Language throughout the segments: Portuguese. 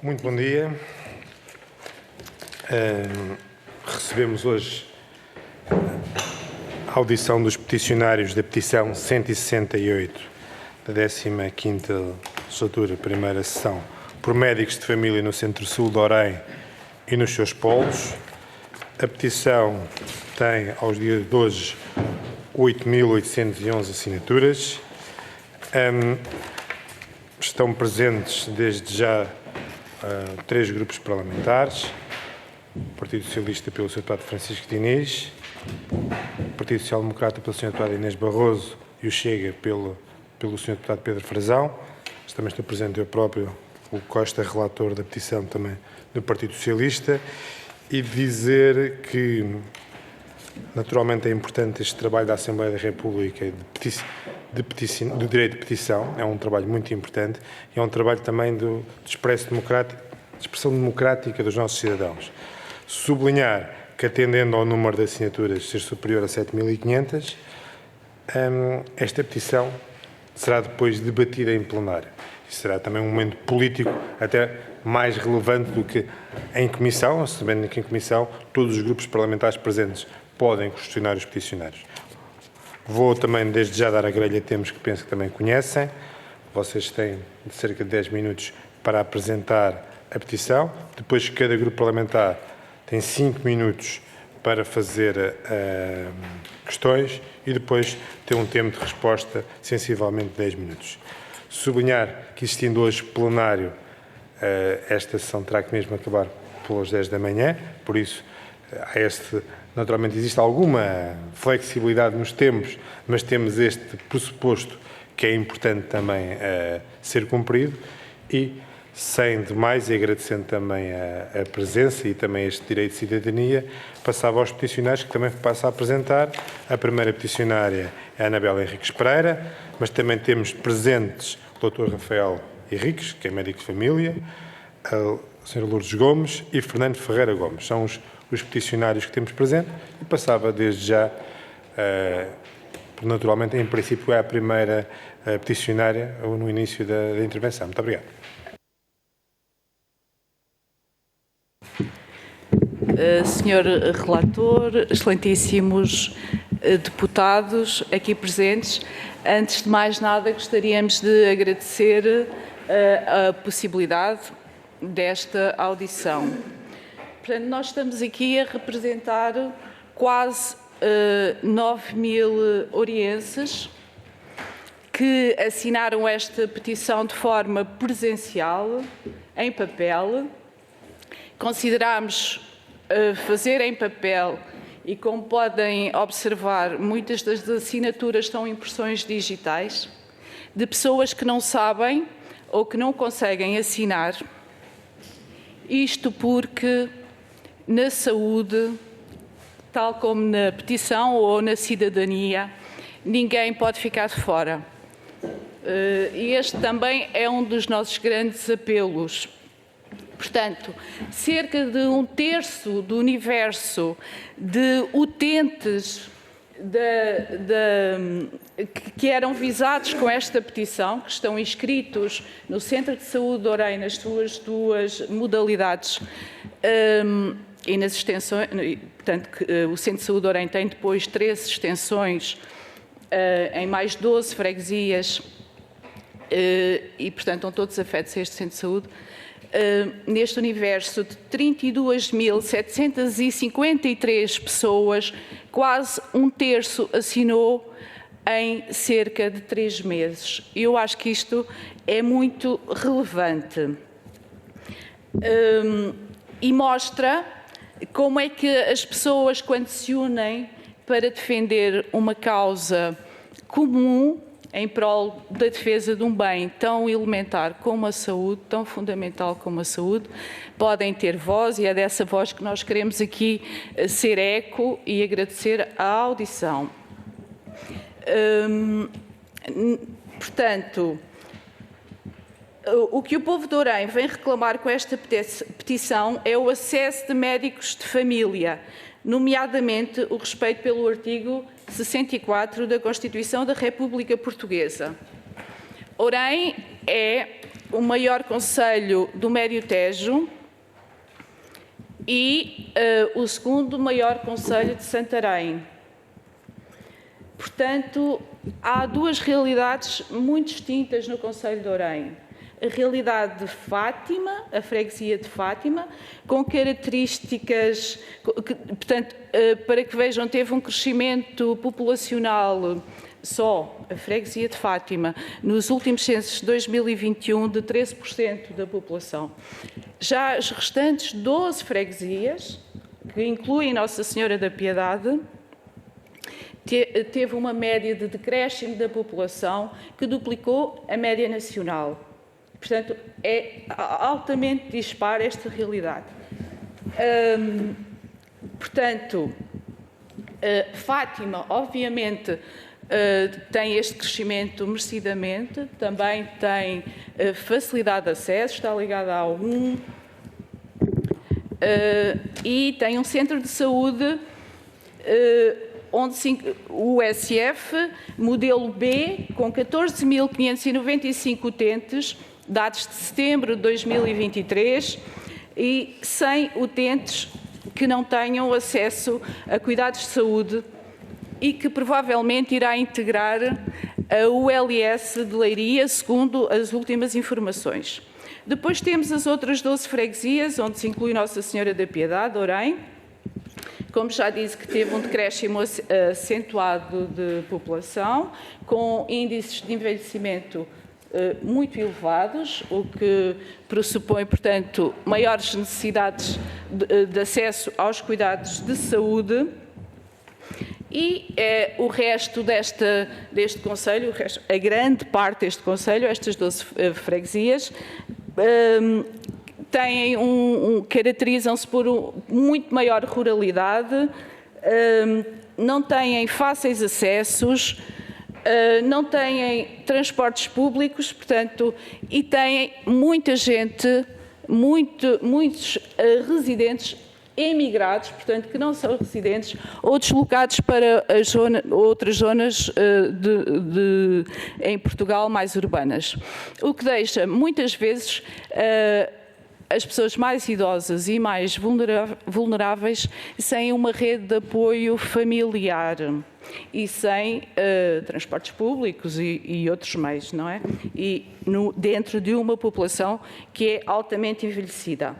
Muito bom dia. Recebemos hoje a audição dos peticionários da petição 168 da 15ª legislatura, primeira sessão, por médicos de família no Centro-Sul de Orem e nos seus polos. A petição tem, aos dias de hoje, 8.811 assinaturas. Estão presentes, desde já, 3 grupos parlamentares: o Partido Socialista pelo Sr. Deputado Francisco Diniz, o Partido Social Democrata pelo Sr. Deputado Inês Barroso e o Chega pelo Sr. Deputado Pedro Frazão. Também estou presente eu próprio, o Costa, relator da petição também do Partido Socialista, e dizer que, naturalmente, é importante este trabalho da Assembleia da República do direito de petição. É um trabalho muito importante e é um trabalho também de expressão democrática dos nossos cidadãos. Sublinhar que, atendendo ao número de assinaturas ser superior a 7.500, esta petição será depois debatida em plenário. Isso será também um momento político até mais relevante do que em comissão, sabendo que em comissão todos os grupos parlamentares presentes podem questionar os peticionários. Vou também, desde já, dar a grelha a temas que penso que também conhecem. Vocês têm cerca de 10 minutos para apresentar a petição. Depois, cada grupo parlamentar tem 5 minutos para fazer questões e depois tem um tempo de resposta sensivelmente de 10 minutos. Sublinhar que, existindo hoje plenário, esta sessão terá que mesmo acabar pelas 10 da manhã, por isso, naturalmente, existe alguma flexibilidade nos tempos, mas temos este pressuposto que é importante também ser cumprido. E, sem demais, e agradecendo também a presença e também este direito de cidadania, passava aos peticionários, que também passa a apresentar. A primeira peticionária é a Anabela Henriques Pereira, mas também temos presentes o Dr. Rafael Henriques, que é médico de família, a Sra. Lourdes Gomes e Fernando Ferreira Gomes. São os peticionários que temos presente, e passava desde já, naturalmente, em princípio, é a primeira peticionária no início da intervenção. Muito obrigado. Senhor Relator, excelentíssimos deputados aqui presentes, antes de mais nada gostaríamos de agradecer a possibilidade desta audição. Portanto, nós estamos aqui a representar quase 9.000 orienses que assinaram esta petição de forma presencial, em papel. Consideramos fazer em papel, e como podem observar, muitas das assinaturas são impressões digitais de pessoas que não sabem ou que não conseguem assinar. Isto porque na saúde, tal como na petição ou na cidadania, ninguém pode ficar de fora. E este também é um dos nossos grandes apelos. Portanto, cerca de 1/3 do universo de utentes que eram visados com esta petição, que estão inscritos no Centro de Saúde de Orem, nas suas 2 modalidades e nas extensões, portanto, o Centro de Saúde de Orem tem depois 3 extensões em mais 12 freguesias e, portanto, estão todos afetos a este Centro de Saúde. Neste universo de 32.753 pessoas, quase 1/3 assinou em cerca de 3 meses. Eu acho que isto é muito relevante e mostra como é que as pessoas, quando se unem para defender uma causa comum, em prol da defesa de um bem tão elementar como a saúde, tão fundamental como a saúde, podem ter voz, e é dessa voz que nós queremos aqui ser eco e agradecer a audição. Portanto, o que o povo de Orem vem reclamar com esta petição é o acesso de médicos de família, nomeadamente o respeito pelo artigo 64 da Constituição da República Portuguesa. Orem é o maior concelho do Médio Tejo e o segundo maior concelho de Santarém. Portanto, há duas realidades muito distintas no concelho de Orem. A realidade de Fátima, a freguesia de Fátima, com características, portanto, para que vejam, teve um crescimento populacional só, a freguesia de Fátima, nos últimos censos de 2021, de 13% da população. Já as restantes 12 freguesias, que incluem Nossa Senhora da Piedade, teve uma média de decréscimo da população que duplicou a média nacional. Portanto, é altamente dispar esta realidade. Portanto, Fátima, obviamente, tem este crescimento merecidamente, também tem facilidade de acesso, está ligada à 1, e tem um centro de saúde onde o USF, modelo B, com 14.595 utentes, dados de setembro de 2023, e 100 utentes que não tenham acesso a cuidados de saúde e que provavelmente irá integrar a ULS de Leiria, segundo as últimas informações. Depois temos as outras 12 freguesias, onde se inclui Nossa Senhora da Piedade, Orem, como já disse, que teve um decréscimo acentuado de população, com índices de envelhecimento muito elevados, o que pressupõe, portanto, maiores necessidades de acesso aos cuidados de saúde. E o resto deste concelho, a grande parte deste concelho, estas 12 freguesias, caracterizam-se por muito maior ruralidade, não têm fáceis acessos, não têm transportes públicos, portanto, e têm muita gente, muitos residentes emigrados, portanto, que não são residentes ou deslocados para outras zonas em Portugal mais urbanas. O que deixa, muitas vezes, as pessoas mais idosas e mais vulneráveis sem uma rede de apoio familiar e sem transportes públicos e outros meios, não é? E dentro de uma população que é altamente envelhecida.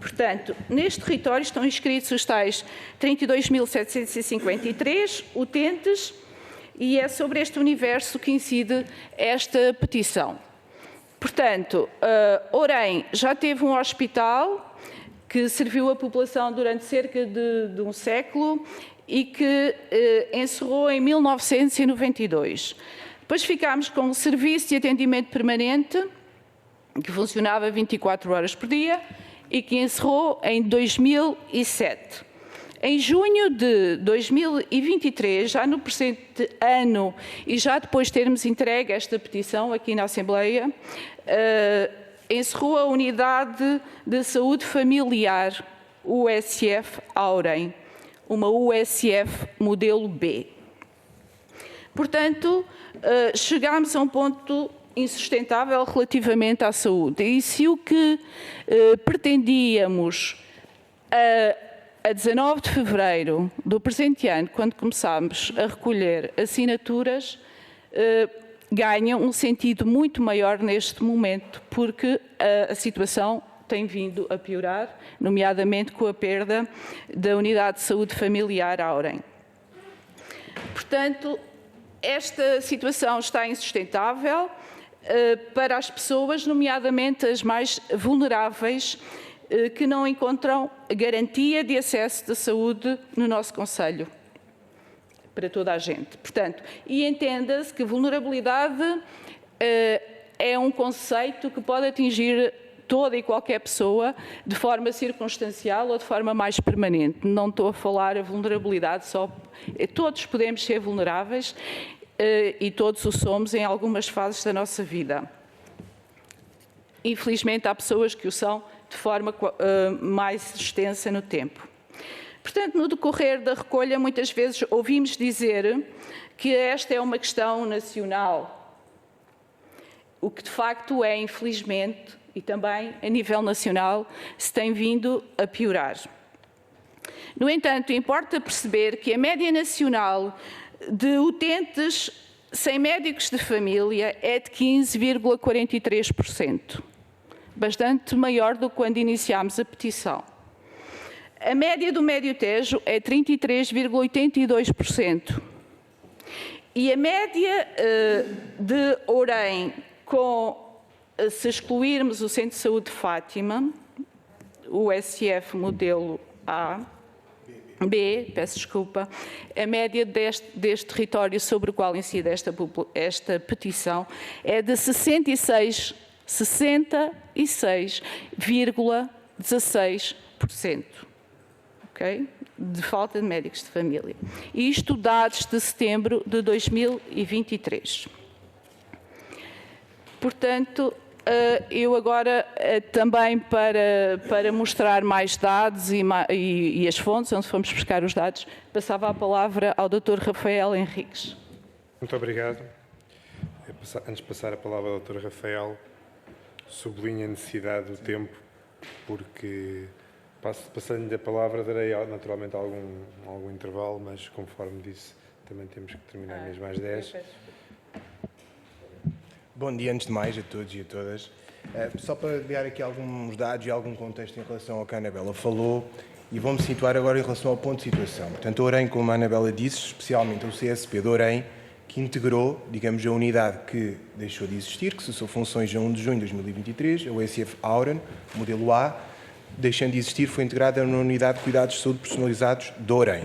Portanto, neste território estão inscritos os tais 32.753 utentes e é sobre este universo que incide esta petição. Portanto, Orem já teve um hospital que serviu a população durante cerca de um século e que encerrou em 1992. Depois ficámos com um serviço de atendimento permanente que funcionava 24 horas por dia e que encerrou em 2007. Em junho de 2023, já no presente ano e já depois de termos entregue esta petição aqui na Assembleia, encerrou a Unidade de Saúde Familiar USF Orem, uma USF modelo B. Portanto, chegámos a um ponto insustentável relativamente à saúde. E se o que pretendíamos a 19 de fevereiro do presente ano, quando começámos a recolher assinaturas, ganha um sentido muito maior neste momento, porque a situação tem vindo a piorar, nomeadamente com a perda da Unidade de Saúde Familiar Orem. Portanto, esta situação está insustentável para as pessoas, nomeadamente as mais vulneráveis, que não encontram garantia de acesso à saúde no nosso concelho, para toda a gente. Portanto, e entenda-se que vulnerabilidade é um conceito que pode atingir toda e qualquer pessoa de forma circunstancial ou de forma mais permanente. Não estou a falar a vulnerabilidade só... Todos podemos ser vulneráveis e todos o somos em algumas fases da nossa vida. Infelizmente, há pessoas que o são de forma mais extensa no tempo. Portanto, no decorrer da recolha, muitas vezes ouvimos dizer que esta é uma questão nacional, o que de facto é, infelizmente, e também a nível nacional, se tem vindo a piorar. No entanto, importa perceber que a média nacional de utentes sem médicos de família é de 15,43%, bastante maior do que quando iniciámos a petição. A média do Médio Tejo é 33,82%. E a média de Ourém, se excluirmos o Centro de Saúde de Fátima, o SF modelo B, peço desculpa, a média deste território sobre o qual incide esta petição é de 66,16%. Okay? De falta de médicos de família. Isto dados de setembro de 2023. Portanto, eu agora também para mostrar mais dados e as fontes onde fomos buscar os dados, passava a palavra ao Dr. Rafael Henriques. Muito obrigado. Antes de passar a palavra ao Dr. Rafael, sublinho a necessidade do tempo, porque passando-lhe a palavra darei naturalmente algum intervalo, mas conforme disse, também temos que terminar mesmo às 10. Bom dia, antes de mais, a todos e a todas. Só para dar aqui alguns dados e algum contexto em relação ao que a Anabela falou, e vou-me situar agora em relação ao ponto de situação. Portanto, Ourém, como a Anabela disse, especialmente o CSP de Ourém, que integrou, digamos, a unidade que deixou de existir, que cessou funções a 1 de junho de 2023, a USF Auren, modelo A, deixando de existir, foi integrada na Unidade de Cuidados de Saúde Personalizados de Ourém.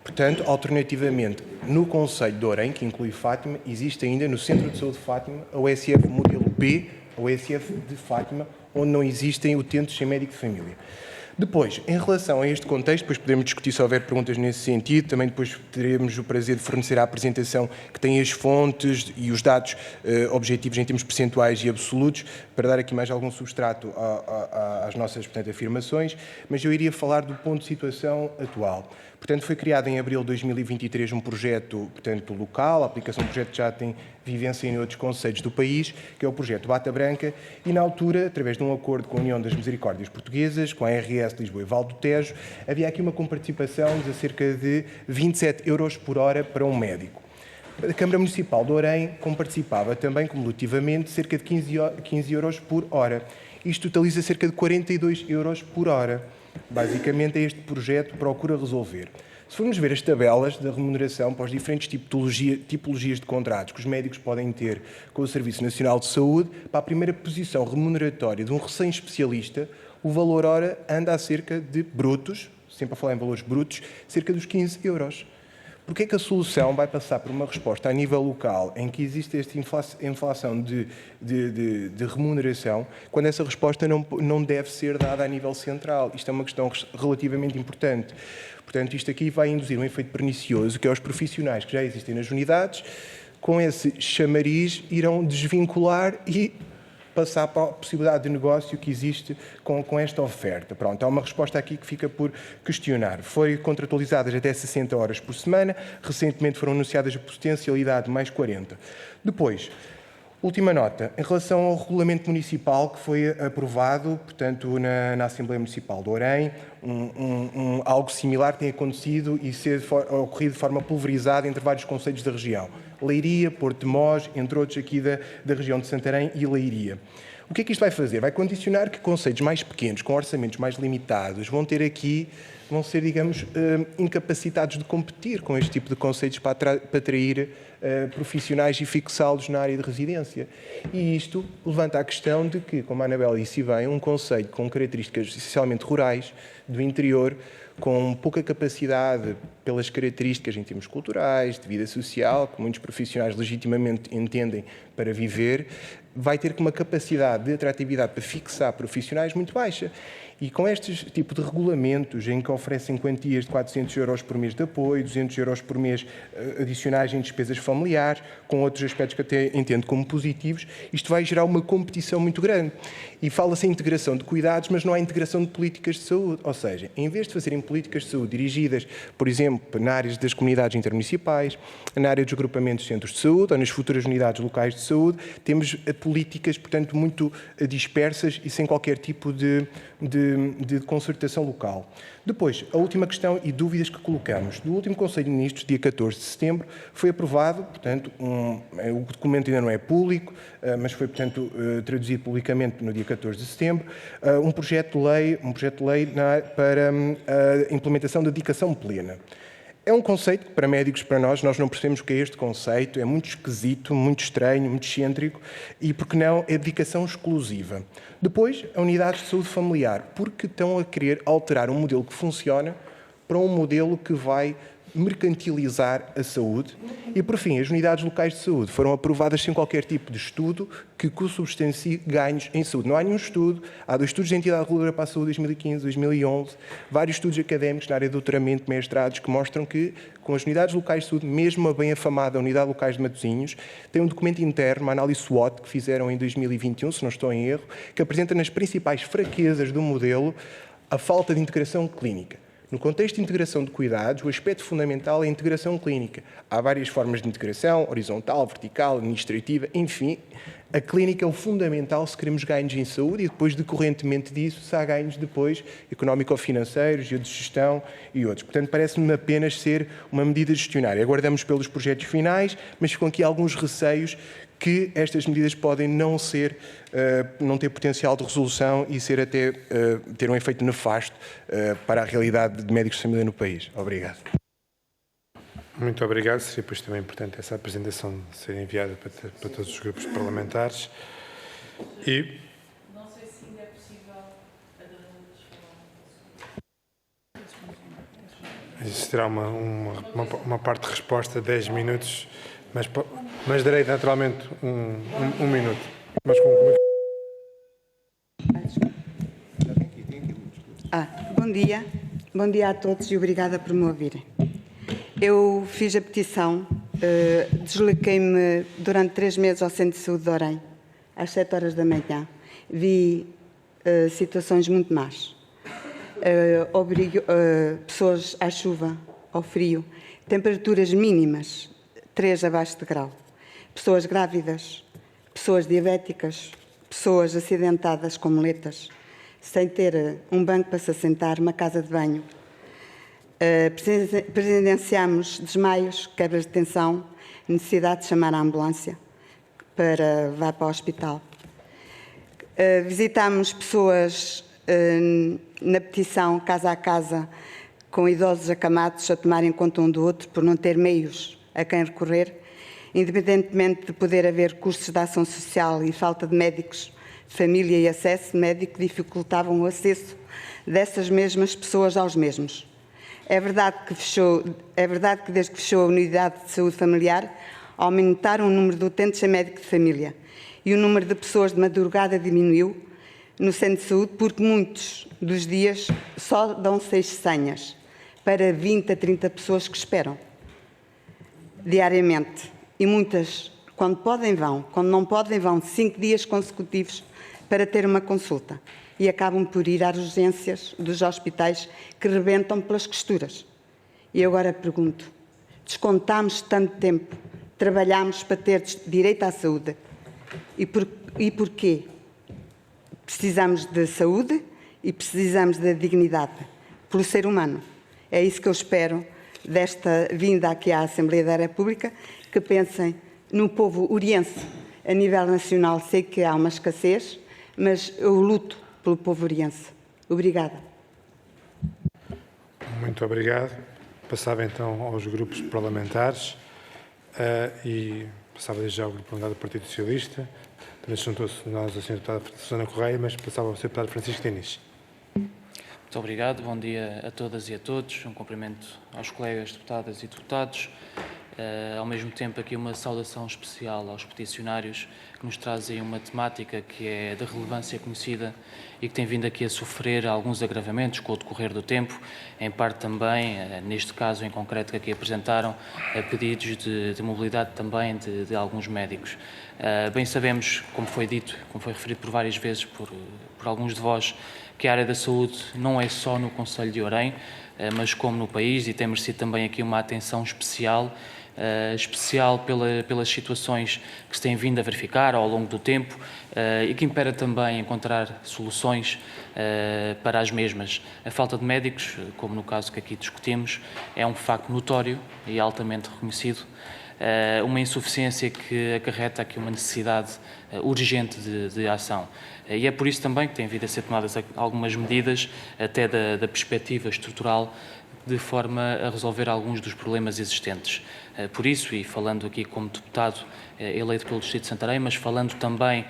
Portanto, alternativamente, no concelho de Ourém, que inclui Fátima, existe ainda no Centro de Saúde de Fátima a USF modelo B, a USF de Fátima, onde não existem utentes sem médico de família. Depois, em relação a este contexto, depois podemos discutir se houver perguntas nesse sentido, também depois teremos o prazer de fornecer a apresentação que tem as fontes e os dados objetivos em termos percentuais e absolutos, para dar aqui mais algum substrato às nossas, portanto, afirmações, mas eu iria falar do ponto de situação atual. Portanto, foi criado em abril de 2023 um projeto, portanto, local, a aplicação do projeto já tem vivência em outros concelhos do país, que é o projeto Bata Branca, e na altura, através de um acordo com a União das Misericórdias Portuguesas, com a RS de Lisboa e Val do Tejo, havia aqui uma comparticipação de cerca de 27 euros por hora para um médico. A Câmara Municipal de Ourém comparticipava também, cumulativamente, cerca de 15 euros por hora. Isto totaliza cerca de 42 euros por hora. Basicamente, este projeto procura resolver. Se formos ver as tabelas da remuneração para as diferentes tipologias de contratos que os médicos podem ter com o Serviço Nacional de Saúde, para a primeira posição remuneratória de um recém-especialista, o valor hora anda a cerca de brutos, sempre a falar em valores brutos, cerca dos 15 euros. Porquê é que a solução vai passar por uma resposta a nível local em que existe esta inflação de remuneração, quando essa resposta não deve ser dada a nível central? Isto é uma questão relativamente importante. Portanto, isto aqui vai induzir um efeito pernicioso, que é os profissionais que já existem nas unidades, com esse chamariz, irão desvincular e passar para a possibilidade de negócio que existe com esta oferta. Pronto, há uma resposta aqui que fica por questionar. Foi contratualizadas até 60 horas por semana, recentemente foram anunciadas a potencialidade de mais 40. Depois, última nota, em relação ao regulamento municipal que foi aprovado, portanto, na Assembleia Municipal de Ourém, algo similar tem acontecido e ocorrido de forma pulverizada entre vários concelhos da região. Leiria, Porto de Mós, entre outros aqui da região de Santarém e Leiria. O que é que isto vai fazer? Vai condicionar que concelhos mais pequenos, com orçamentos mais limitados, vão ser, digamos, incapacitados de competir com este tipo de concelhos para atrair profissionais e fixá-los na área de residência. E isto levanta a questão de que, como a Anabela disse bem, um concelho com características essencialmente rurais, do interior, com pouca capacidade pelas características em termos culturais, de vida social, que muitos profissionais legitimamente entendem para viver, vai ter uma capacidade de atratividade para fixar profissionais muito baixa. E com estes tipo de regulamentos em que oferecem quantias de 400 euros por mês de apoio, 200 euros por mês adicionais em despesas familiares, com outros aspectos que até entendo como positivos, isto vai gerar uma competição muito grande. E fala-se em integração de cuidados, mas não há integração de políticas de saúde. Ou seja, em vez de fazerem políticas de saúde dirigidas, por exemplo, na área das comunidades intermunicipais, na área dos agrupamentos de centros de saúde ou nas futuras unidades locais de saúde, temos políticas, portanto, muito dispersas e sem qualquer tipo de concertação local. Depois, a última questão e dúvidas que colocamos. Do último Conselho de Ministros, dia 14 de setembro, foi aprovado, portanto, o documento ainda não é público, mas foi, portanto, traduzido publicamente no dia 14 de setembro, um projeto de lei para a implementação da dedicação plena. É um conceito que, para médicos, para nós não percebemos o que é este conceito, é muito esquisito, muito estranho, muito excêntrico e, por que não, é dedicação exclusiva. Depois, a unidade de saúde familiar, porque estão a querer alterar um modelo que funciona para um modelo que vai mercantilizar a saúde. E, por fim, as unidades locais de saúde foram aprovadas sem qualquer tipo de estudo que consubstancie ganhos em saúde. Não há nenhum estudo. Há 2 estudos de entidade reguladora para a saúde, 2015, 2011, vários estudos académicos na área de doutoramento, mestrados, que mostram que, com as unidades locais de saúde, mesmo a bem afamada Unidade Locais de Matosinhos, tem um documento interno, uma análise SWOT, que fizeram em 2021, se não estou em erro, que apresenta nas principais fraquezas do modelo a falta de integração clínica. No contexto de integração de cuidados, o aspecto fundamental é a integração clínica. Há várias formas de integração, horizontal, vertical, administrativa, enfim. A clínica é o fundamental se queremos ganhos em saúde e depois, decorrentemente disso, se há ganhos depois económico-financeiros, de gestão e outros. Portanto, parece-me apenas ser uma medida gestionária. Aguardamos pelos projetos finais, mas ficam aqui alguns receios que estas medidas podem não ter potencial de resolução e ser até ter um efeito nefasto para a realidade de médicos de família no país. Obrigado. Muito obrigado. Seria depois também importante essa apresentação ser enviada para todos os grupos parlamentares. E Não sei se ainda é possível a Dona Lourdes. existirá uma parte de resposta, 10 minutos, mas darei naturalmente um minuto. Mas Bom dia a todos e obrigada por me ouvirem. Eu fiz a petição, desloquei-me durante 3 meses ao Centro de Saúde de Orem, às 7 horas da manhã. Vi situações muito más. Pessoas à chuva, ao frio, temperaturas mínimas, 3 abaixo de grau. Pessoas grávidas, pessoas diabéticas, pessoas acidentadas com muletas, sem ter um banco para se assentar, uma casa de banho. Presenciámos desmaios, quebras de tensão, necessidade de chamar a ambulância para levar para o hospital. Visitámos pessoas na petição, casa a casa, com idosos acamados a tomarem conta um do outro por não ter meios a quem recorrer, independentemente de poder haver custos de ação social e falta de médicos, família e acesso médico dificultavam o acesso dessas mesmas pessoas aos mesmos. É verdade que desde que fechou a unidade de saúde familiar, aumentaram o número de utentes sem médico de família e o número de pessoas de madrugada diminuiu no centro de saúde porque muitos dos dias só dão 6 senhas para 20 a 30 pessoas que esperam diariamente. E muitas, quando podem, vão. Quando não podem, vão 5 dias consecutivos para ter uma consulta. E acabam por ir às urgências dos hospitais que rebentam pelas costuras. E agora pergunto, descontámos tanto tempo, trabalhámos para ter direito à saúde. E porquê? Precisamos de saúde e precisamos da dignidade pelo ser humano. É isso que eu espero desta vinda aqui à Assembleia da República, que pensem no povo oriense. A nível nacional sei que há uma escassez, mas eu luto pelo povo oriense. Obrigada. Muito obrigado. Passava então aos grupos parlamentares e passava desde já o grupo parlamentar do Partido Socialista. Também juntou-se nós a Sra. Deputada Susana Correia, mas passava ao Sr. Deputado Francisco Diniz. Muito obrigado. Bom dia a todas e a todos. Um cumprimento aos colegas deputadas e deputados. Ao mesmo tempo, aqui uma saudação especial aos peticionários que nos trazem uma temática que é de relevância conhecida e que tem vindo aqui a sofrer alguns agravamentos com o decorrer do tempo, em parte também, neste caso em concreto que aqui apresentaram, a pedidos de mobilidade também de alguns médicos. Bem sabemos, como foi dito, como foi referido por várias vezes por alguns de vós, que a área da saúde não é só no Concelho de Orem, mas como no país, e tem merecido também aqui uma atenção especial pelas situações que se têm vindo a verificar ao longo do tempo e que impera também encontrar soluções para as mesmas. A falta de médicos, como no caso que aqui discutimos, é um facto notório e altamente reconhecido, uma insuficiência que acarreta aqui uma necessidade urgente de ação. E é por isso também que têm vindo a ser tomadas algumas medidas, até da perspectiva estrutural, de forma a resolver alguns dos problemas existentes. Por isso, e falando aqui como deputado eleito pelo Distrito de Santarém, mas falando também,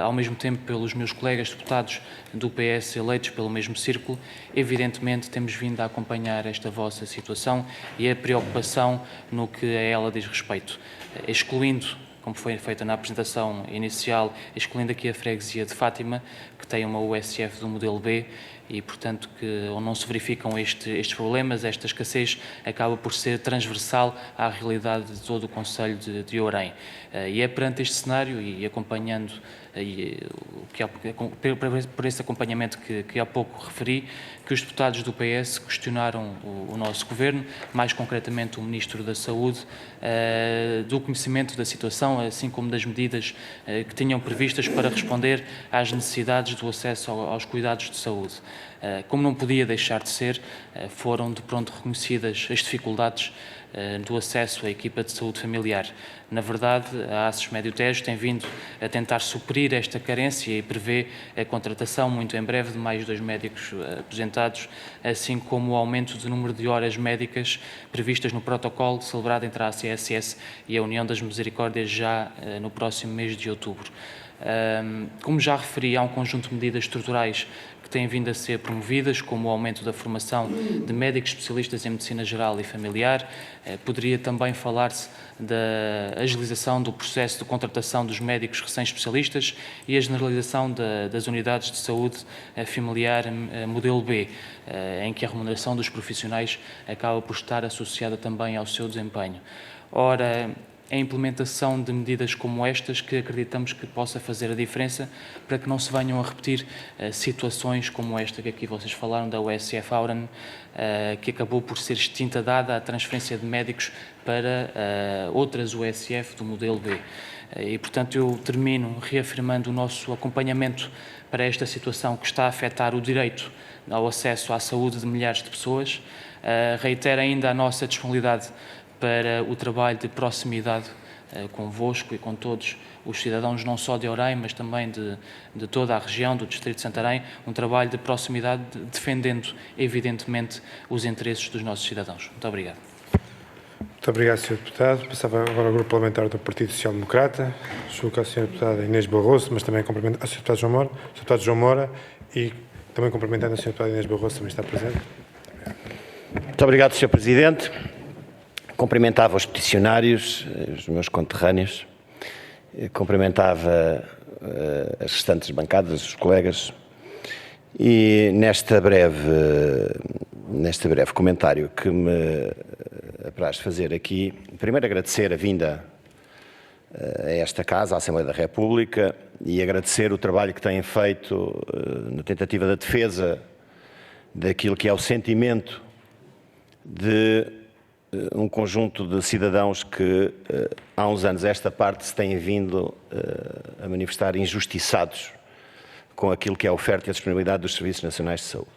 ao mesmo tempo, pelos meus colegas deputados do PS eleitos pelo mesmo círculo, evidentemente temos vindo a acompanhar esta vossa situação e a preocupação no que a ela diz respeito, excluindo, como foi feita na apresentação inicial, excluindo aqui a freguesia de Fátima, que tem uma USF do modelo B, e, portanto, que onde não se verificam estes problemas, esta escassez acaba por ser transversal à realidade de todo o Concelho de Orem. E é perante este cenário e acompanhando, por esse acompanhamento que há pouco referi, que os deputados do PS questionaram o nosso Governo, mais concretamente o Ministro da Saúde, do conhecimento da situação, assim como das medidas que tinham previstas para responder às necessidades do acesso aos cuidados de saúde. Como não podia deixar de ser, foram de pronto reconhecidas as dificuldades do acesso à equipa de saúde familiar. Na verdade, a ACES Médio Tejo tem vindo a tentar suprir esta carência e prevê a contratação, muito em breve, de mais 2 médicos aposentados, assim como o aumento do número de horas médicas previstas no protocolo celebrado entre a ACSS e a União das Misericórdias já no próximo mês de outubro. Como já referi, há um conjunto de medidas estruturais que têm vindo a ser promovidas, como o aumento da formação de médicos especialistas em medicina geral e familiar. Poderia também falar-se da agilização do processo de contratação dos médicos recém-especialistas e a generalização das unidades de saúde familiar modelo B, em que a remuneração dos profissionais acaba por estar associada também ao seu desempenho. Ora, a implementação de medidas como estas que acreditamos que possa fazer a diferença para que não se venham a repetir situações como esta que aqui vocês falaram da USF Auran, que acabou por ser extinta dada a transferência de médicos para outras USF do modelo B. E, portanto, eu termino reafirmando o nosso acompanhamento para esta situação que está a afetar o direito ao acesso à saúde de milhares de pessoas. Reitero ainda a nossa disponibilidade para o trabalho de proximidade convosco e com todos os cidadãos, não só de Orem, mas também de toda a região, do Distrito de Santarém, um trabalho de proximidade defendendo, evidentemente, os interesses dos nossos cidadãos. Muito obrigado. Muito obrigado, Sr. Deputado. Passava agora ao Grupo Parlamentar do Partido Social Democrata. Julgo que a Sra. Deputada Inês Barroso, mas também cumprimentando a Sr. Deputado João Moura, Sr. Deputado João Moura e também cumprimentando a Sra. Deputada Inês Barroso, também está presente. Muito obrigado, Sr. Presidente. Cumprimentava os peticionários, os meus conterrâneos, cumprimentava as restantes bancadas, os colegas, e neste breve comentário que me apraz fazer aqui, primeiro agradecer a vinda a esta Casa, à Assembleia da República, e agradecer o trabalho que têm feito na tentativa da defesa daquilo que é o sentimento de um conjunto de cidadãos que há uns anos esta parte se têm vindo a manifestar injustiçados com aquilo que é a oferta e a disponibilidade dos Serviços Nacionais de Saúde.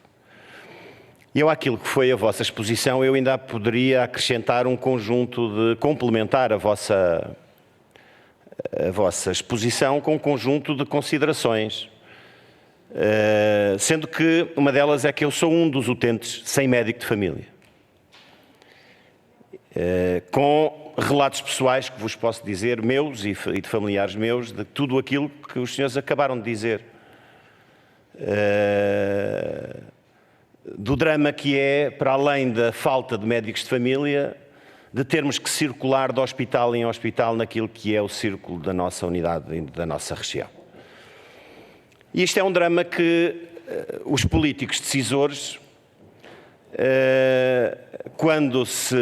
E eu, àquilo que foi a vossa exposição, eu ainda poderia acrescentar um conjunto de complementar a vossa exposição com um conjunto de considerações, sendo que uma delas é que eu sou um dos utentes sem médico de família. Com relatos pessoais que vos posso dizer, meus e de familiares meus, de tudo aquilo que os senhores acabaram de dizer. Do drama que é, para além da falta de médicos de família, de termos que circular de hospital em hospital naquilo que é o círculo da nossa unidade e da nossa região. E isto é um drama que os políticos decisores, quando se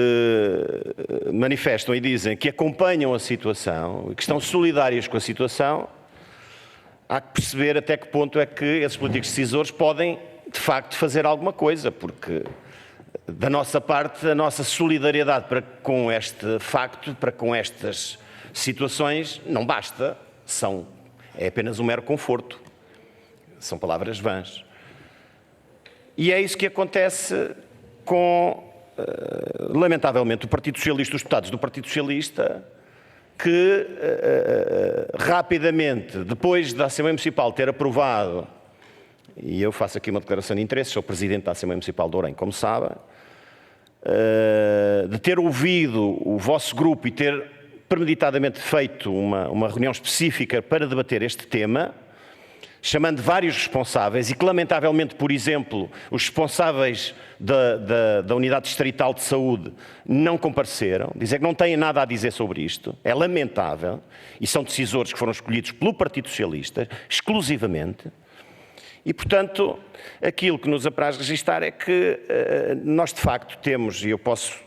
manifestam e dizem que acompanham a situação, que estão solidários com a situação, há que perceber até que ponto é que esses políticos decisores podem, de facto, fazer alguma coisa, porque da nossa parte, a nossa solidariedade para com este facto, para com estas situações, não basta, é apenas um mero conforto, são palavras vãs. E é isso que acontece com, lamentavelmente, o Partido Socialista, os deputados do Partido Socialista, que rapidamente, depois da Assembleia Municipal ter aprovado, e eu faço aqui uma declaração de interesse, sou Presidente da Assembleia Municipal de Ourém, como sabem, de ter ouvido o vosso grupo e ter premeditadamente feito uma reunião específica para debater este tema, chamando vários responsáveis, e que lamentavelmente, por exemplo, os responsáveis da Unidade Distrital de Saúde não compareceram, dizer que não têm nada a dizer sobre isto, é lamentável, e são decisores que foram escolhidos pelo Partido Socialista, exclusivamente, e, portanto, aquilo que nos apraz registar é que nós, de facto, temos, e eu posso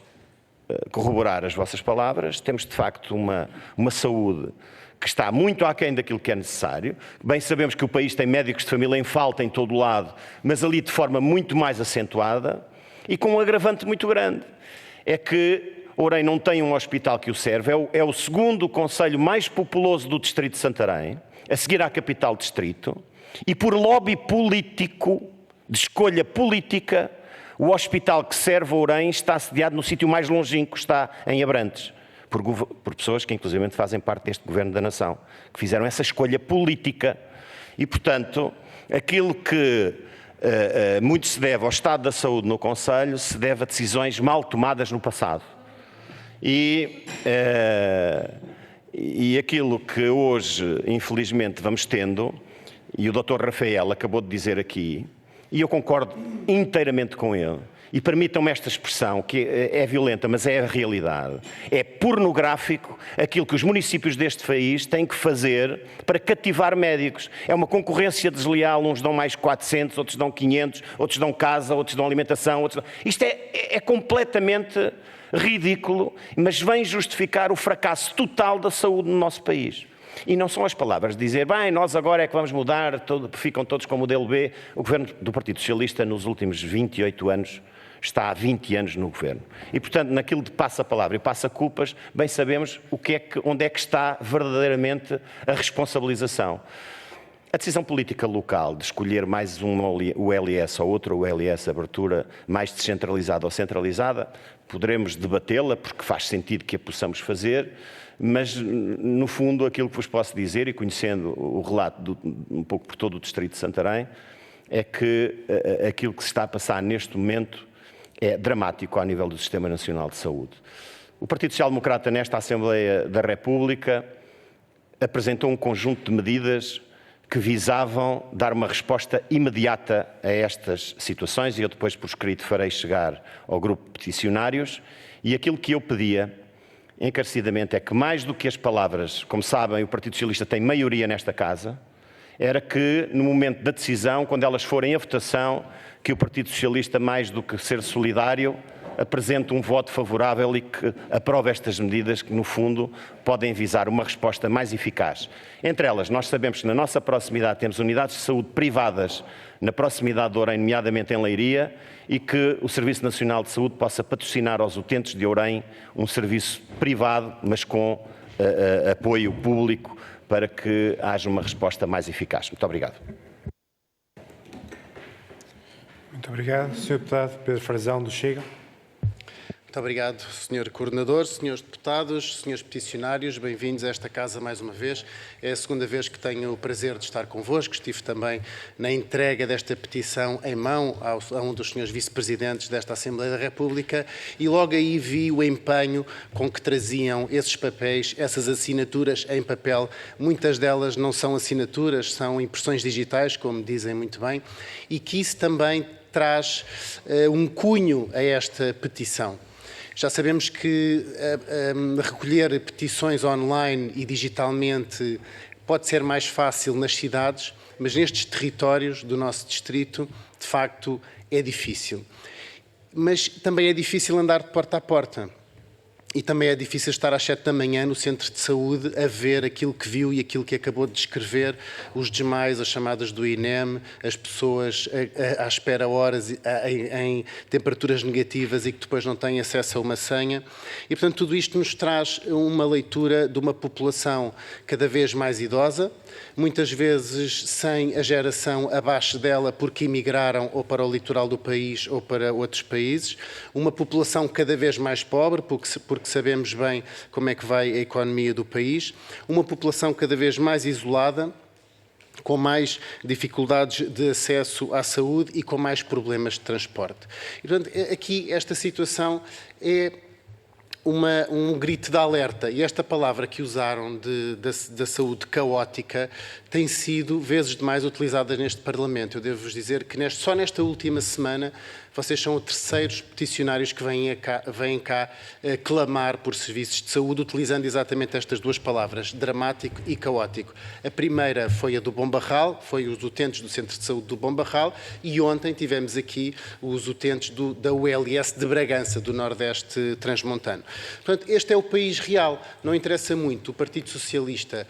corroborar as vossas palavras, temos, de facto, uma saúde que está muito aquém daquilo que é necessário. Bem sabemos que o país tem médicos de família em falta em todo o lado, mas ali de forma muito mais acentuada e com um agravante muito grande. É que Ourém não tem um hospital que o serve, é o segundo concelho mais populoso do distrito de Santarém, a seguir à capital distrito, e por lobby político, de escolha política, o hospital que serve Ourém está sediado no sítio mais longínquo, está em Abrantes, por pessoas que inclusive fazem parte deste Governo da Nação, que fizeram essa escolha política. E, portanto, aquilo que muito se deve ao estado da saúde no concelho se deve a decisões mal tomadas no passado. E aquilo que hoje, infelizmente, vamos tendo, e o Dr. Rafael acabou de dizer aqui, e eu concordo inteiramente com ele, e permitam-me esta expressão, que é violenta, mas é a realidade. É pornográfico aquilo que os municípios deste país têm que fazer para cativar médicos. É uma concorrência desleal, uns dão mais 400, outros dão 500, outros dão casa, outros dão alimentação. Isto é completamente ridículo, mas vem justificar o fracasso total da saúde no nosso país. E não são as palavras de dizer, bem, nós agora é que vamos mudar, ficam todos com o modelo B. O governo do Partido Socialista, nos últimos 28 anos, está há 20 anos no governo. E, portanto, naquilo de passa-palavra e passa-culpas, bem sabemos onde é que está verdadeiramente a responsabilização. A decisão política local de escolher mais o LS ou outro OLS, abertura mais descentralizada ou centralizada, poderemos debatê-la, porque faz sentido que a possamos fazer, mas, no fundo, aquilo que vos posso dizer, e conhecendo o relato um pouco por todo o distrito de Santarém, é que aquilo que se está a passar neste momento é dramático ao nível do Sistema Nacional de Saúde. O Partido Social Democrata, nesta Assembleia da República, apresentou um conjunto de medidas que visavam dar uma resposta imediata a estas situações, e eu depois, por escrito, farei chegar ao grupo de peticionários, e aquilo que eu pedia encarecidamente é que, mais do que as palavras, como sabem, o Partido Socialista tem maioria nesta casa, era que, no momento da decisão, quando elas forem a votação, que o Partido Socialista, mais do que ser solidário, apresente um voto favorável e que aprove estas medidas que, no fundo, podem visar uma resposta mais eficaz. Entre elas, nós sabemos que na nossa proximidade temos unidades de saúde privadas na proximidade de Ourém, nomeadamente em Leiria, e que o Serviço Nacional de Saúde possa patrocinar aos utentes de Ourém um serviço privado, mas com apoio público, para que haja uma resposta mais eficaz. Muito obrigado. Muito obrigado. Sr. Deputado Pedro Frazão, do Chega. Muito obrigado, Sr. Coordenador, Srs. Deputados, Srs. Peticionários, bem-vindos a esta casa mais uma vez. É a segunda vez que tenho o prazer de estar convosco. Estive também na entrega desta petição em mão a um dos Srs. Vice-Presidentes desta Assembleia da República e logo aí vi o empenho com que traziam esses papéis, essas assinaturas em papel. Muitas delas não são assinaturas, são impressões digitais, como dizem muito bem, e que isso também traz um cunho a esta petição. Já sabemos que recolher petições online e digitalmente pode ser mais fácil nas cidades, mas nestes territórios do nosso distrito, de facto, é difícil. Mas também é difícil andar de porta a porta. E também é difícil estar às 7 da manhã no centro de saúde a ver aquilo que viu e aquilo que acabou de descrever, os demais, as chamadas do INEM, as pessoas à espera horas em temperaturas negativas e que depois não têm acesso a uma senha. E, portanto, tudo isto nos traz uma leitura de uma população cada vez mais idosa, muitas vezes sem a geração abaixo dela porque emigraram ou para o litoral do país ou para outros países, uma população cada vez mais pobre, porque sabemos bem como é que vai a economia do país, uma população cada vez mais isolada, com mais dificuldades de acesso à saúde e com mais problemas de transporte. E, portanto, aqui esta situação é um grito de alerta, e esta palavra que usaram da saúde caótica tem sido vezes demais utilizada neste Parlamento. Eu devo-vos dizer que só nesta última semana vocês são os terceiros peticionários que vêm cá clamar por serviços de saúde, utilizando exatamente estas duas palavras, dramático e caótico. A primeira foi a do Bom Barral, foi os utentes do Centro de Saúde do Bom Barral, e ontem tivemos aqui os utentes da ULS de Bragança, do Nordeste Transmontano. Portanto, este é o país real. Não interessa muito o Partido Socialista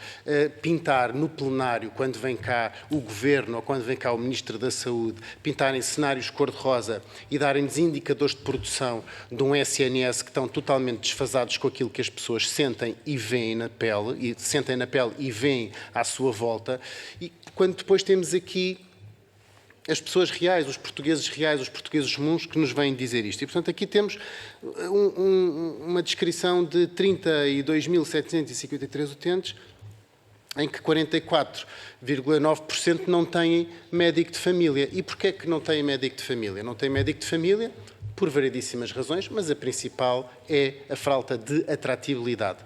pintar no plenário, quando vem cá o Governo ou quando vem cá o Ministro da Saúde, pintarem cenários cor-de-rosa e darem-nos indicadores de produção de um SNS que estão totalmente desfasados com aquilo que as pessoas sentem e veem na pele, e veem à sua volta, e quando depois temos aqui as pessoas reais, os portugueses comuns que nos vêm dizer isto. E, portanto, aqui temos uma descrição de 32.753 utentes, em que 44,9% não têm médico de família. E porquê é que não têm médico de família? Não têm médico de família por variedíssimas razões, mas a principal é a falta de atratividade.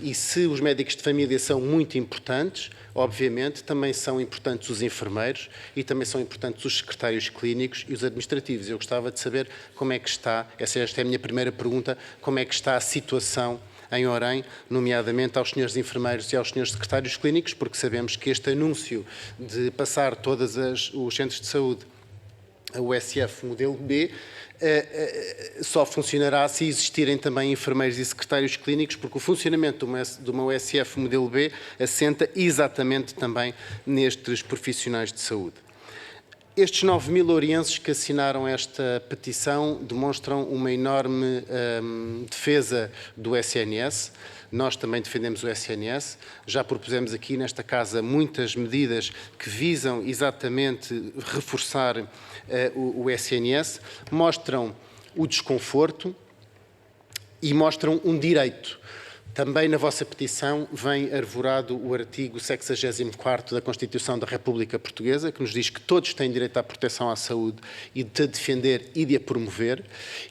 E se os médicos de família são muito importantes, obviamente, também são importantes os enfermeiros e também são importantes os secretários clínicos e os administrativos. Eu gostava de saber como é que está, esta é a minha primeira pergunta, como é que está a situação em Orem, nomeadamente aos senhores enfermeiros e aos senhores secretários clínicos, porque sabemos que este anúncio de passar todos os centros de saúde a USF modelo B só funcionará se existirem também enfermeiros e secretários clínicos, porque o funcionamento de uma USF modelo B assenta exatamente também nestes profissionais de saúde. Estes 9.000 orienses que assinaram esta petição demonstram uma enorme defesa do SNS. Nós também defendemos o SNS. Já propusemos aqui nesta casa muitas medidas que visam exatamente reforçar o SNS. Mostram o desconforto e mostram um direito. Também na vossa petição vem arvorado o artigo 64º da Constituição da República Portuguesa, que nos diz que todos têm direito à proteção à saúde e de a defender e de a promover,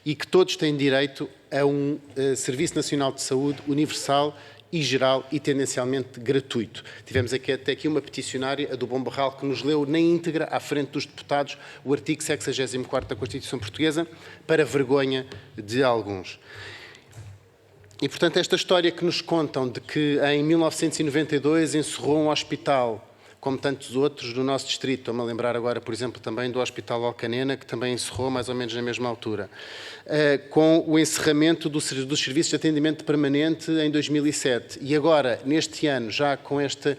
e que todos têm direito a um Serviço Nacional de Saúde universal e geral e tendencialmente gratuito. Tivemos até aqui uma peticionária, a do Bom Barral, que nos leu na íntegra, à frente dos deputados, o artigo 64º da Constituição Portuguesa, para vergonha de alguns. E, portanto, esta história que nos contam de que em 1992 encerrou um hospital, como tantos outros do nosso distrito, estou-me a lembrar agora, por exemplo, também do Hospital Alcanena, que também encerrou mais ou menos na mesma altura, com o encerramento dos serviços de atendimento permanente em 2007. E agora, neste ano, já com este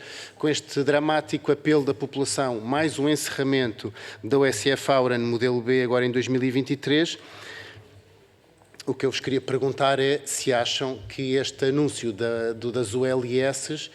dramático apelo da população, mais um encerramento da USF Aura no modelo B, agora em 2023, o que eu vos queria perguntar é se acham que este anúncio das ULS,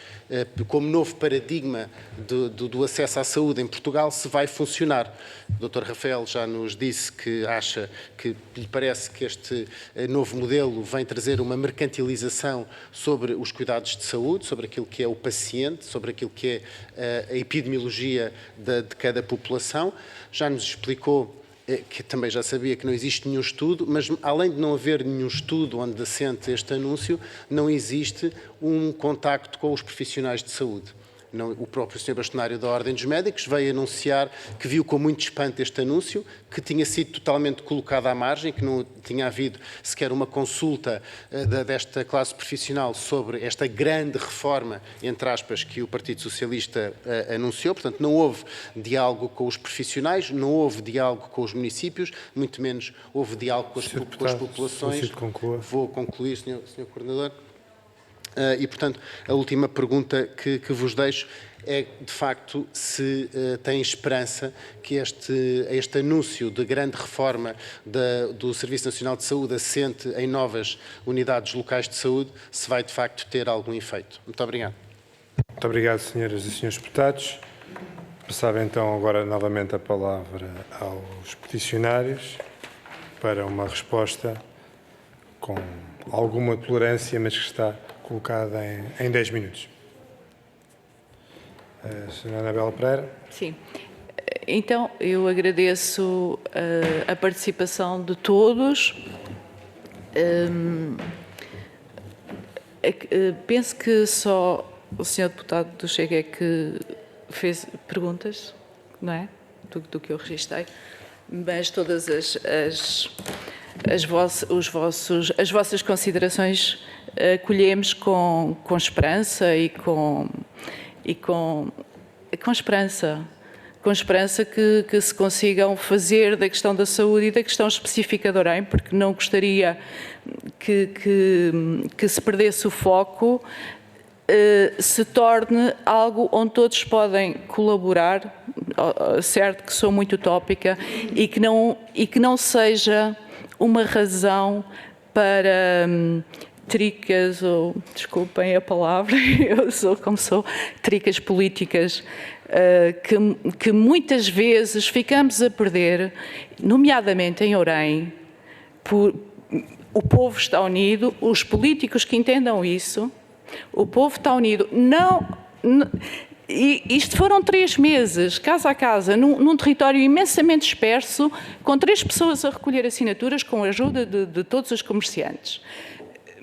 como novo paradigma do acesso à saúde em Portugal, se vai funcionar. O Dr. Rafael já nos disse que acha que lhe parece que este novo modelo vem trazer uma mercantilização sobre os cuidados de saúde, sobre aquilo que é o paciente, sobre aquilo que é a epidemiologia de cada população. Já nos explicou que também já sabia que não existe nenhum estudo, mas além de não haver nenhum estudo onde assente este anúncio, não existe um contacto com os profissionais de saúde. o próprio Sr. Bastonário da Ordem dos Médicos veio anunciar que viu com muito espanto este anúncio, que tinha sido totalmente colocado à margem, que não tinha havido sequer uma consulta desta classe profissional sobre esta grande reforma, entre aspas, que o Partido Socialista anunciou. Portanto, não houve diálogo com os profissionais, não houve diálogo com os municípios, muito menos houve diálogo com as populações. Vou concluir, Sr. Coordenador. E, portanto, a última pergunta que vos deixo é, de facto, se tem esperança que este anúncio de grande reforma do Serviço Nacional de Saúde assente em novas unidades locais de saúde, se vai, de facto, ter algum efeito. Muito obrigado. Muito obrigado, senhoras e senhores deputados. Passava, então, agora novamente a palavra aos peticionários para uma resposta com alguma tolerância, mas que está colocada em 10 minutos. Sra. Anabela Pereira. Sim. Então, eu agradeço a participação de todos. Penso que só o Sr. Deputado do Chega é que fez perguntas, não é? Do que eu registrei. Mas todas as vossas considerações acolhemos com esperança e com esperança. Com esperança que se consigam fazer da questão da saúde e da questão específica de Orem, porque não gostaria que se perdesse o foco, se torne algo onde todos podem colaborar, certo que sou muito utópica, e que não seja uma razão para tricas, ou, desculpem a palavra, eu sou como sou, tricas políticas, que muitas vezes ficamos a perder, nomeadamente em Orem. O povo está unido, os políticos que entendam isso, o povo está unido. E isto foram 3 meses, casa a casa, num território imensamente disperso, com 3 pessoas a recolher assinaturas com a ajuda de todos os comerciantes.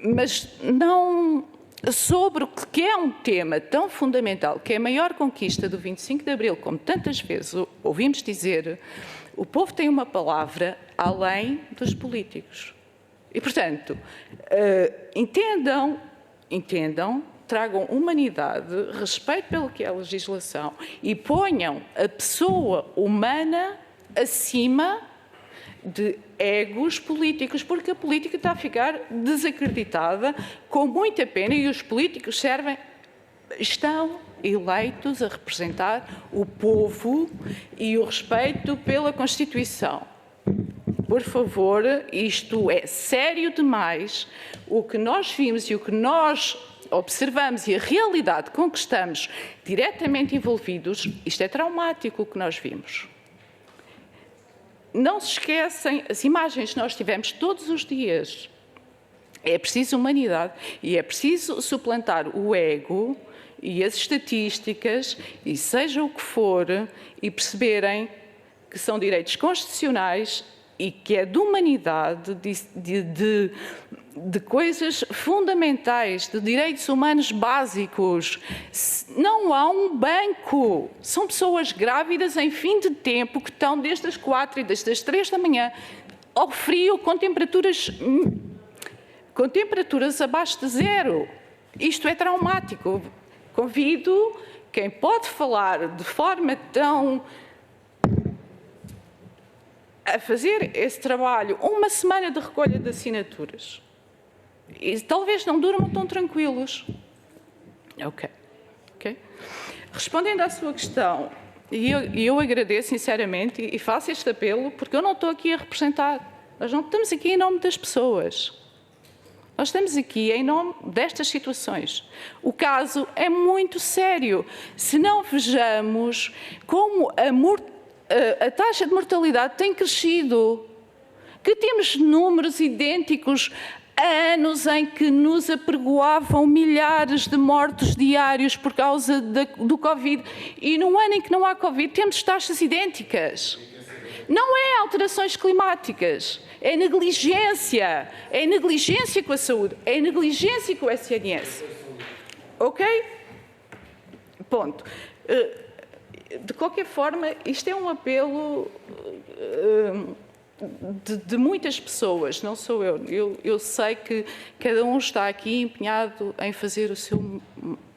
Mas não sobre o que é um tema tão fundamental, que é a maior conquista do 25 de Abril, como tantas vezes ouvimos dizer, o povo tem uma palavra além dos políticos. E, portanto, entendam, tragam humanidade, respeito pelo que é a legislação e ponham a pessoa humana acima de egos políticos, porque a política está a ficar desacreditada, com muita pena, e os políticos estão eleitos a representar o povo e o respeito pela Constituição. Por favor, isto é sério demais. O que nós vimos e o que nós observamos e a realidade com que estamos diretamente envolvidos, isto é traumático o que nós vimos. Não se esquecem as imagens que nós tivemos todos os dias. É preciso humanidade e é preciso suplantar o ego e as estatísticas, e seja o que for, e perceberem que são direitos constitucionais e que é de humanidade, de coisas fundamentais, de direitos humanos básicos. Não há um banco. São pessoas grávidas em fim de tempo que estão desde as 4 e desde as 3 da manhã ao frio com temperaturas abaixo de 0. Isto é traumático. Convido quem pode falar de forma tão a fazer esse trabalho, uma semana de recolha de assinaturas. E talvez não durmam tão tranquilos. Ok. Respondendo à sua questão, e eu agradeço sinceramente e faço este apelo, porque eu não estou aqui a representar. Nós não estamos aqui em nome das pessoas. Nós estamos aqui em nome destas situações. O caso é muito sério. Se não vejamos como a taxa de mortalidade tem crescido, que temos números idênticos a anos em que nos apregoavam milhares de mortos diários por causa do Covid, e no ano em que não há Covid temos taxas idênticas. Não é alterações climáticas, é negligência com a saúde, é negligência com o SNS. Ok? Ponto. De qualquer forma, isto é um apelo de muitas pessoas, não sou eu. Eu sei que cada um está aqui empenhado em fazer o seu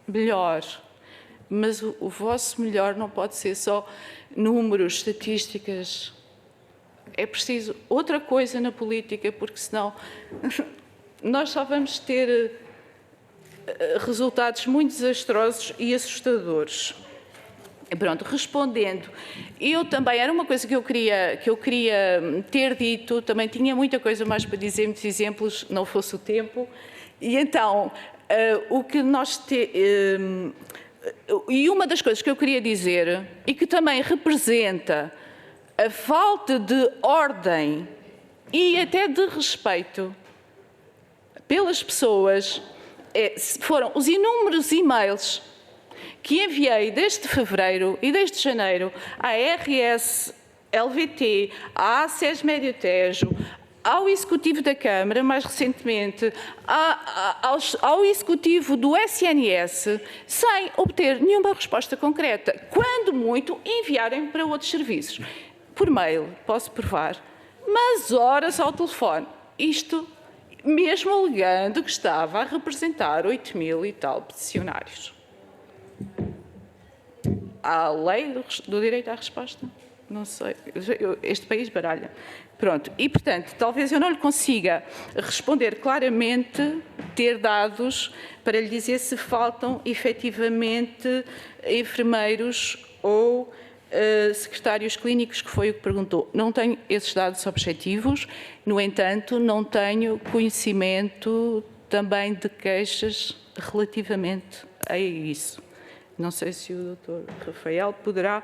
melhor, mas o vosso melhor não pode ser só números, estatísticas. É preciso outra coisa na política, porque senão nós só vamos ter resultados muito desastrosos e assustadores. Pronto, respondendo, eu também, era uma coisa que eu queria ter dito, também tinha muita coisa mais para dizer, muitos exemplos, não fosse o tempo, e então, o que nós e uma das coisas que eu queria dizer, e que também representa a falta de ordem e até de respeito pelas pessoas, foram os inúmeros e-mails que enviei desde fevereiro e desde janeiro à RS LVT, à ACES Médio Tejo, ao Executivo da Câmara, mais recentemente, ao Executivo do SNS, sem obter nenhuma resposta concreta. Quando muito, enviarem para outros serviços. Por mail, posso provar, mas horas ao telefone. Isto mesmo alegando que estava a representar 8.000 e tal peticionários. Há a lei do direito à resposta? Não sei. Este país baralha. Pronto. E, portanto, talvez eu não lhe consiga responder claramente, ter dados para lhe dizer se faltam efetivamente enfermeiros ou secretários clínicos, que foi o que perguntou. Não tenho esses dados objetivos, no entanto, não tenho conhecimento também de queixas relativamente a isso. Não sei se o Dr. Rafael poderá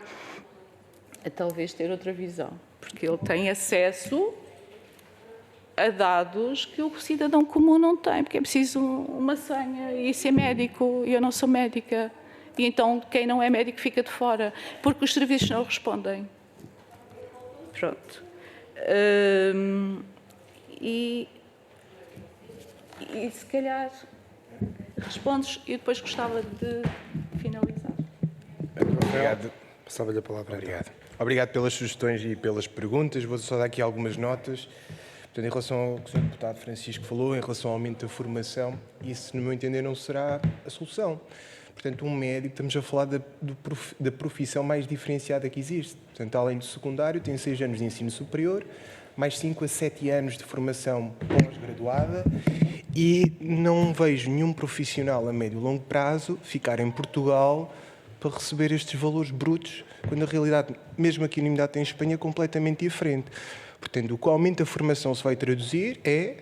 talvez ter outra visão, porque ele tem acesso a dados que o cidadão comum não tem, porque é preciso uma senha e ser médico, e eu não sou médica. E então quem não é médico fica de fora, porque os serviços não respondem. Pronto. E se calhar respondes e depois gostava de finalizar. Obrigado. Passava-lhe a palavra. Obrigado. Obrigado pelas sugestões e pelas perguntas. Vou só dar aqui algumas notas. Portanto, em relação ao que o Sr. Deputado Francisco falou, em relação ao aumento da formação, isso, no meu entender, não será a solução. Portanto, um médico, estamos a falar da profissão mais diferenciada que existe. Portanto, além do secundário, tem 6 anos de ensino superior, mais 5 a 7 anos de formação pós-graduada, e não vejo nenhum profissional a médio e longo prazo ficar em Portugal para receber estes valores brutos, quando a realidade, mesmo aqui na unidade em Espanha, é completamente diferente. Portanto, o que o aumento da formação se vai traduzir é,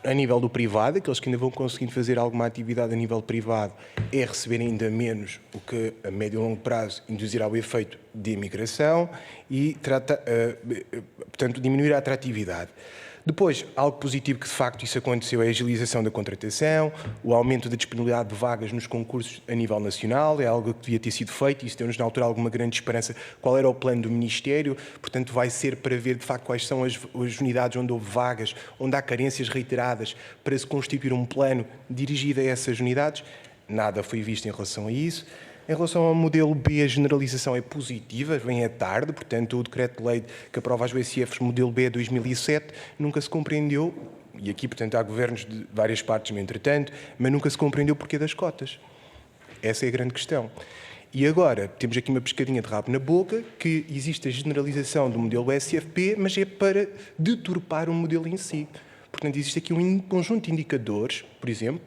a nível do privado, aqueles que ainda vão conseguindo fazer alguma atividade a nível privado, é receber ainda menos, o que a médio e longo prazo induzirá o efeito de imigração e, portanto, diminuir a atratividade. Depois, algo positivo que de facto isso aconteceu é a agilização da contratação, o aumento da disponibilidade de vagas nos concursos a nível nacional, é algo que devia ter sido feito e isso deu-nos na altura alguma grande esperança qual era o plano do Ministério, portanto vai ser para ver de facto quais são as unidades onde houve vagas, onde há carências reiteradas, para se constituir um plano dirigido a essas unidades. Nada foi visto em relação a isso. Em relação ao modelo B, a generalização é positiva, vem à tarde, portanto o decreto-lei que aprova as USFs, modelo B 2007, nunca se compreendeu, e aqui, portanto, há governos de várias partes, no entretanto, mas nunca se compreendeu o porquê das cotas. Essa é a grande questão. E agora, temos aqui uma pescadinha de rabo na boca, que existe a generalização do modelo USFP, mas é para deturpar o modelo em si. Portanto, existe aqui um conjunto de indicadores, por exemplo,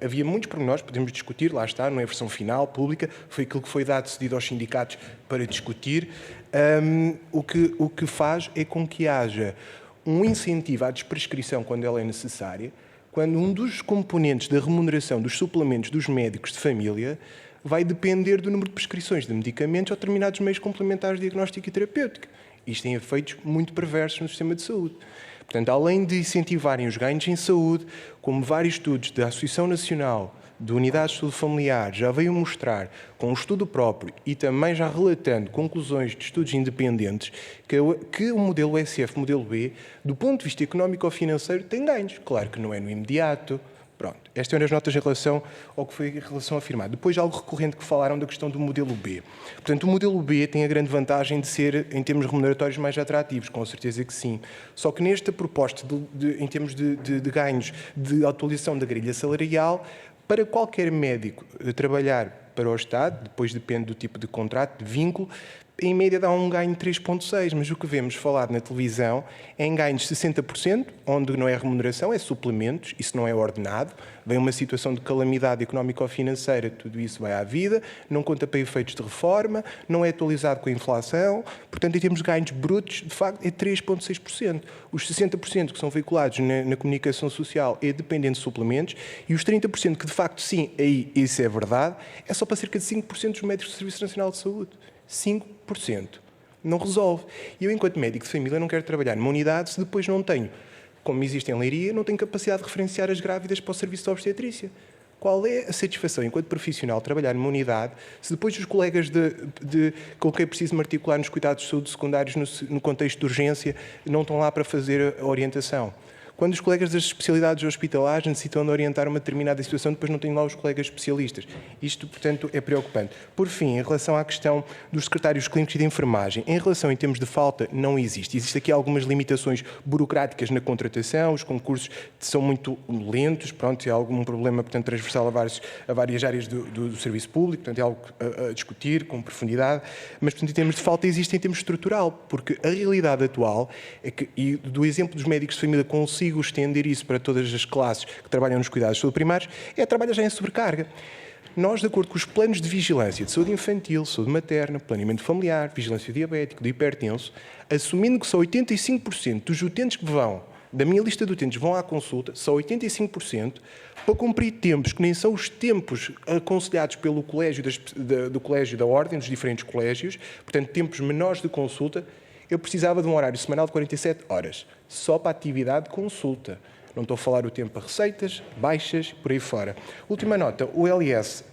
havia muitos pormenores, podemos discutir, lá está, não é a versão final, pública, foi aquilo que foi dado, cedido aos sindicatos para discutir. O que faz é com que haja um incentivo à desprescrição quando ela é necessária, quando um dos componentes da remuneração dos suplementos dos médicos de família vai depender do número de prescrições de medicamentos ou determinados meios complementares de diagnóstico e terapêutico. Isto tem efeitos muito perversos no sistema de saúde. Portanto, além de incentivarem os ganhos em saúde, como vários estudos da Associação Nacional de Unidades de Saúde Familiar já veio mostrar, com um estudo próprio e também já relatando conclusões de estudos independentes, que o modelo USF, modelo B, do ponto de vista económico ou financeiro, tem ganhos. Claro que não é no imediato, Pronto, estas eram as notas em relação ao que foi em relação afirmado. Depois, algo recorrente que falaram da questão do modelo B. Portanto, o modelo B tem a grande vantagem de ser, em termos remuneratórios, mais atrativos, com certeza que sim. Só que nesta proposta, em termos de ganhos de atualização da grelha salarial, para qualquer médico trabalhar para o Estado, depois depende do tipo de contrato, de vínculo, em média dá um ganho de 3,6%, mas o que vemos falar na televisão é em ganhos de 60%, onde não é remuneração, é suplementos, isso não é ordenado, vem uma situação de calamidade económica ou financeira, tudo isso vai à vida, não conta para efeitos de reforma, não é atualizado com a inflação, portanto, em termos de ganhos brutos, de facto, é 3,6%. Os 60% que são veiculados na comunicação social é dependente de suplementos e os 30% que, de facto, sim, aí isso é verdade, é só para cerca de 5% dos médicos do Serviço Nacional de Saúde. 5%. Não resolve. E eu, enquanto médico de família, não quero trabalhar numa unidade se depois não tenho, como existe em Leiria, não tenho capacidade de referenciar as grávidas para o serviço de obstetrícia. Qual é a satisfação, enquanto profissional, trabalhar numa unidade, se depois os colegas com quem preciso me articular nos cuidados de saúde secundários, no contexto de urgência, não estão lá para fazer a orientação? Quando os colegas das especialidades hospitalares necessitam de orientar uma determinada situação, depois não têm lá os colegas especialistas. Isto, portanto, é preocupante. Por fim, em relação à questão dos secretários clínicos e de enfermagem, em relação em termos de falta, não existe. Existem aqui algumas limitações burocráticas na contratação, os concursos são muito lentos, pronto, é algum problema, portanto, transversal a várias áreas do serviço público, portanto, é algo a discutir com profundidade, mas, portanto, em termos de falta, existe em termos estrutural, porque a realidade atual é que, e do exemplo dos médicos de família consigo estender isso para todas as classes que trabalham nos cuidados de saúde primários, é trabalhar já em sobrecarga. Nós, de acordo com os planos de vigilância de saúde infantil, saúde materna, planeamento familiar, vigilância diabética, do hipertenso, assumindo que só 85% dos utentes que vão, da minha lista de utentes, vão à consulta, só 85%, para cumprir tempos que nem são os tempos aconselhados pelo colégio do colégio da Ordem, dos diferentes colégios, portanto, tempos menores de consulta, eu precisava de um horário semanal de 47 horas, só para a atividade de consulta. Não estou a falar o tempo para receitas, baixas, por aí fora. Última nota, o LS,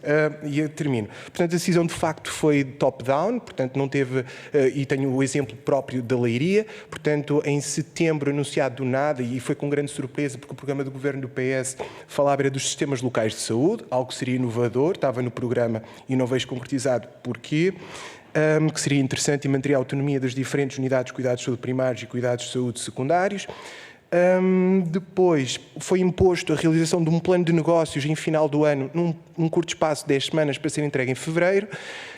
e eu termino. Portanto, a decisão de facto foi top-down, portanto não teve, e tenho o exemplo próprio da Leiria, portanto em setembro anunciado do nada, e foi com grande surpresa, porque o programa do governo do PS falava era dos sistemas locais de saúde, algo que seria inovador, estava no programa e não vejo concretizado porquê. Que seria interessante e manteria a autonomia das diferentes unidades de cuidados de saúde primários e cuidados de saúde secundários. Depois foi imposto a realização de um plano de negócios em final do ano, num curto espaço de 10 semanas para ser entregue em fevereiro.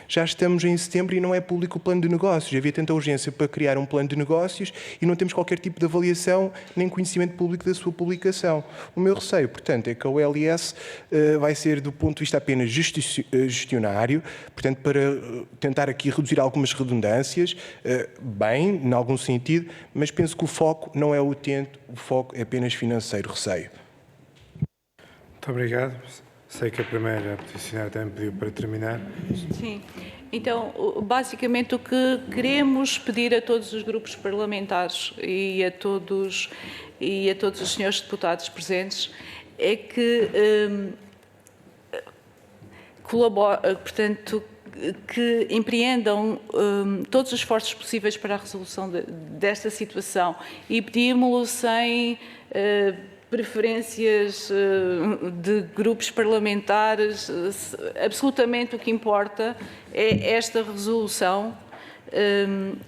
Já estamos em setembro e não é público o plano de negócios. Havia tanta urgência para criar um plano de negócios e não temos qualquer tipo de avaliação nem conhecimento público da sua publicação. O meu receio, portanto, é que a OLS vai ser do ponto de vista apenas gestionário, portanto, para tentar aqui reduzir algumas redundâncias, bem, em algum sentido, mas penso que o foco não é o utente, o foco é apenas financeiro, receio. Muito obrigado. Sei que a primeira peticionária também pediu para terminar. Sim. Então, basicamente, o que queremos pedir a todos os grupos parlamentares e a todos os senhores deputados presentes é que portanto, que empreendam todos os esforços possíveis para a resolução desta situação e pedimos-lo sem preferências de grupos parlamentares. Absolutamente o que importa é esta resolução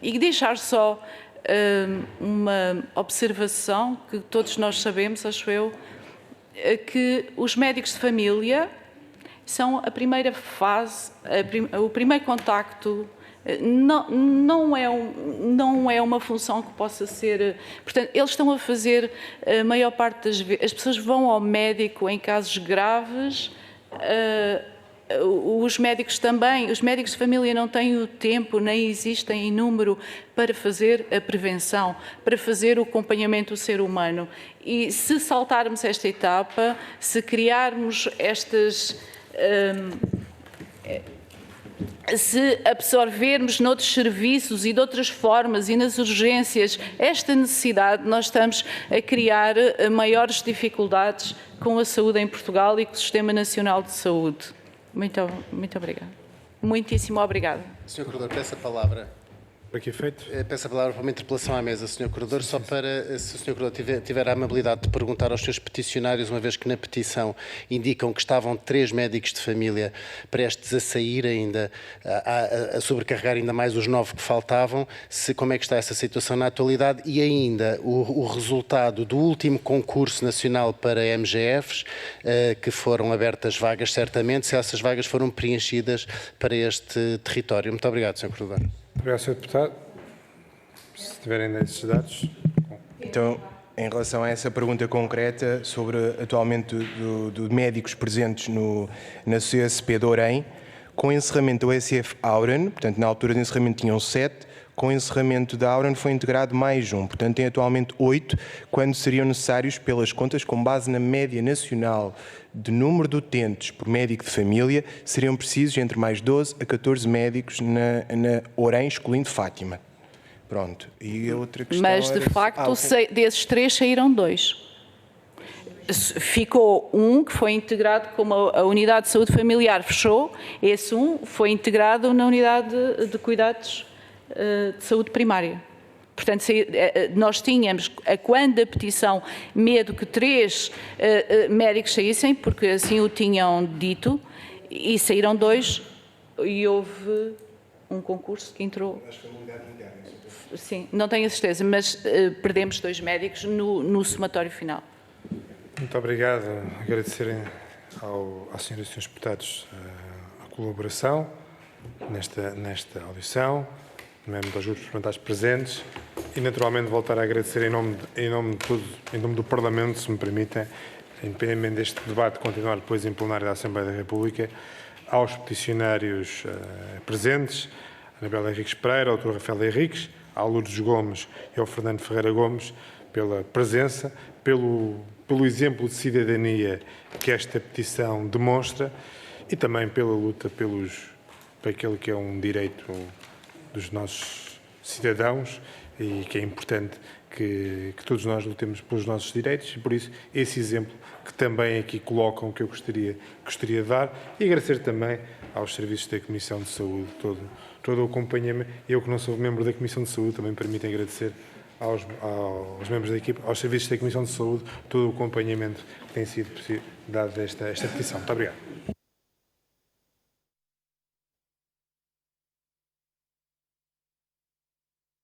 e deixar só uma observação que todos nós sabemos, acho eu, que os médicos de família são a primeira fase, o primeiro contacto. Não é uma função que possa ser... Portanto, eles estão a fazer, a maior parte das vezes, as pessoas vão ao médico em casos graves, os médicos também, os médicos de família não têm o tempo, nem existem em número para fazer a prevenção, para fazer o acompanhamento do ser humano. E se saltarmos esta etapa, se criarmos estas... se absorvermos noutros serviços e de outras formas e nas urgências esta necessidade, nós estamos a criar maiores dificuldades com a saúde em Portugal e com o Sistema Nacional de Saúde. Muito obrigada. Muitíssimo obrigada. Sr. Coordenador, peço a palavra por aqui feito. Peço a palavra para uma interpelação à mesa, Sr. Corredor, só para, se o Sr. Corredor tiver a amabilidade de perguntar aos seus peticionários, uma vez que na petição indicam que estavam 3 médicos de família prestes a sair ainda, a sobrecarregar ainda mais os 9 que faltavam, como é que está essa situação na atualidade e ainda o resultado do último concurso nacional para MGFs, que foram abertas vagas certamente, se essas vagas foram preenchidas para este território. Muito obrigado, Sr. Corredor. Obrigado, Sr. Deputado. Se tiverem esses dados. Então, em relação a essa pergunta concreta sobre atualmente de médicos presentes na CSP de Orem, com o encerramento do SF Auren, portanto, na altura de encerramento tinham 7, com o encerramento da Auren foi integrado mais um, portanto, tem atualmente 8, quando seriam necessários, pelas contas, com base na média nacional de número de utentes por médico de família, seriam precisos entre mais 12 a 14 médicos na Orem, excluindo Fátima. Pronto. E a outra questão Mas, de facto, desses 3 saíram 2. Ficou um que foi integrado, como a unidade de saúde familiar fechou, esse um foi integrado na unidade de cuidados de saúde primária. Portanto, nós tínhamos, quando a petição, medo que 3 médicos saíssem, porque assim o tinham dito, e saíram 2, e houve um concurso que entrou. Sim, não tenho a certeza, mas perdemos 2 médicos no somatório final. Muito obrigado. Agradecerem aos senhores e senhores deputados a colaboração nesta audição, em nome dos grupos parlamentares presentes, e naturalmente voltar a agradecer em nome do Parlamento, se me permitem, independentemente deste debate continuar depois em plenário da Assembleia da República, aos peticionários presentes, a Anabela Henriques Pereira, ao Dr. Rafael Henriques, ao Lourdes Gomes e ao Fernando Ferreira Gomes, pela presença, pelo exemplo de cidadania que esta petição demonstra e também pela luta por aquele que é um direito dos nossos cidadãos e que é importante que todos nós lutemos pelos nossos direitos e por isso esse exemplo que também aqui colocam que eu gostaria de dar e agradecer também aos serviços da Comissão de Saúde todo o acompanhamento. Eu que não sou membro da Comissão de Saúde também me permitem agradecer aos membros da equipe, aos serviços da Comissão de Saúde, todo o acompanhamento que tem sido dado a esta petição. Muito obrigado.